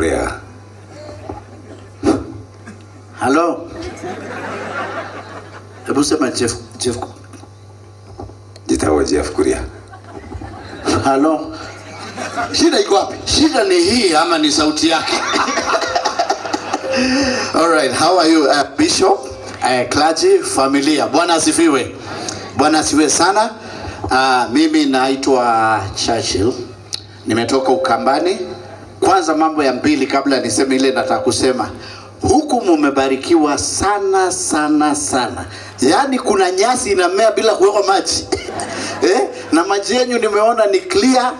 Kuria. Hello. Hebu sema Jeff. Jitawa Jeff Kuria. Hello. Shida iko wapi? Shida ni hii ama ni sauti yake? All right, how are you, Bishop? Clergy, familia. Bwana asifiwe. Bwana asifiwe sana. Mimi naitwa Churchill. Nimetoka Ukambani. Kwanza mambo ya mbili kabla niseme ile nataka kusema. Huku mumebarikiwa sana sana sana. Yaani kuna nyasi inamea bila kuwekwa maji. Na maji yenu nimeona ni clear.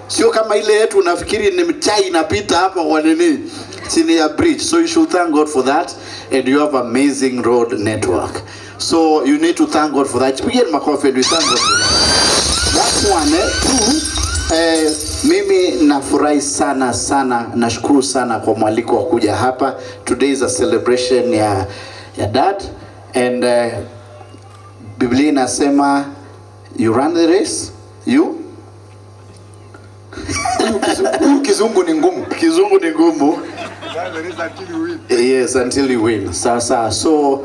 Sio kama ile yetu unafikiri ni mchai inapita hapa kwa nini? Chini ya bridge. So you should thank God for that, and you have amazing road network. So you need to thank God for that. Pigeni makofi and we thank God for that. That's one. Two, mimi nafurahi sana sana, nashukuru sana kwa mwaliko wa kuja hapa. Today is a celebration ya dad, and Biblia inasema you run the race, you Kizungu ni ngumu. Kizungu ni ngumu. Yes, until you win. Sasa, so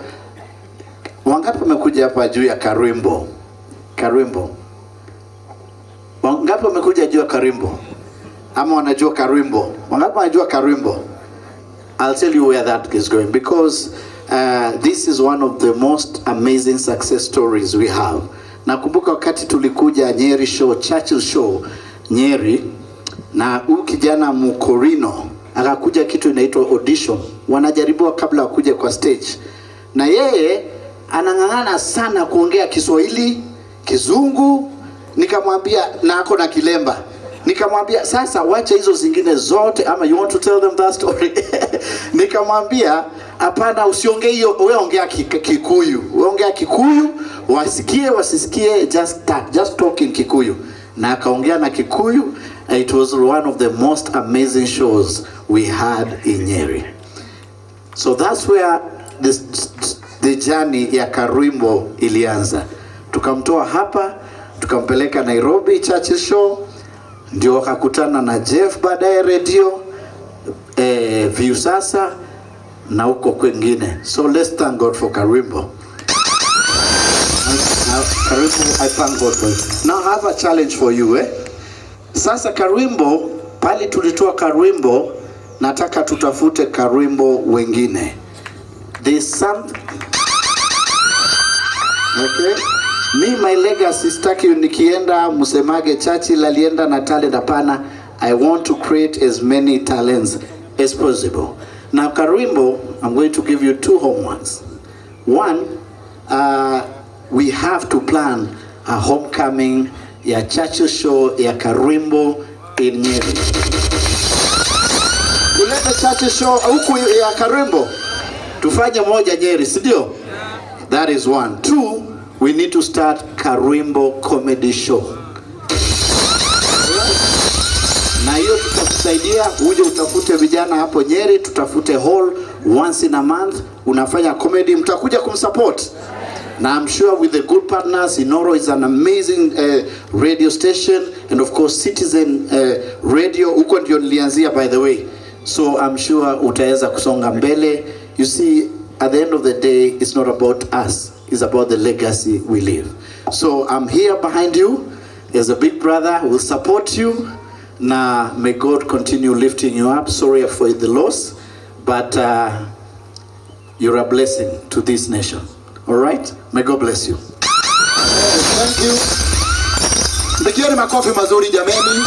wangapi wamekuja hapa juu ya karwimbo? Karwimbo. Wangapi wamekuja juu ya karwimbo? Ama wanajua karwimbo? Wangapi wanajua karwimbo? I'll tell you where that is going, because this is one of the most amazing success stories we have. Nakumbuka wakati tulikuja Nyeri show, Churchill show Nyeri, na huyu kijana mukurinu akakuja kitu inaitwa audition. Wanajaribiwa kabla wakuje kwa stage. Na yeye anang'ang'ana sana kuongea Kiswahili, Kizungu. Nikamwambia na ako na kilemba. Nikamwambia sasa wacha hizo zingine zote, ama you want to tell them that story? Nikamwambia hapana, usiongee hiyo, wewe ongea Kikuyu. Wewe ongea Kikuyu, wasikie wasisikie, just talk in Kikuyu. Na akaongea na Kikuyu. It was one of the most amazing shows we had in Nyeri. So that's where the journey ya karwimbo ilianza. Tukamtoa hapa, tukampeleka Nairobi Churchill show, ndio wakakutana na Jeff baadaye radio, view sasa na huko kwingine. So let's thank God for karwimbo. Karwimbo, I thank God for it. Now I have a challenge for you, Sasa karwimbo, pali tulitoa karwimbo, nataka tutafute karwimbo wengine. There's something. Okay? Me, my legacy, sitaki nikienda msemage Churchill alienda na talent, hapana. I want to create as many talents as possible. Now karwimbo, I'm going to give you two homeworks. One, we have to plan a homecoming ya Churchill show ya karwimbo in Nyeri. Kuleta Churchill show huku ya karwimbo, tufanye moja Nyeri, si ndio? That is one. Two, we need to start karwimbo comedy show. Na hiyo tutakusaidia, uje utafute vijana hapo Nyeri, tutafute hall once in a month, unafanya comedy, mtakuja kumsupport. Now I'm sure with the good partners, Inoro is an amazing radio station, and of course Citizen Radio, huko ndio nilianzia by the way. So I'm sure utaweza kusonga mbele. You see, at the end of the day, it's not about us, it's about the legacy we leave. So I'm here behind you as a big brother, will support you. Now may God continue lifting you up. Sorry for the loss, but you're a blessing to this nation. All right? May God bless you. Thank you. Mpigieni makofi mazuri jameni.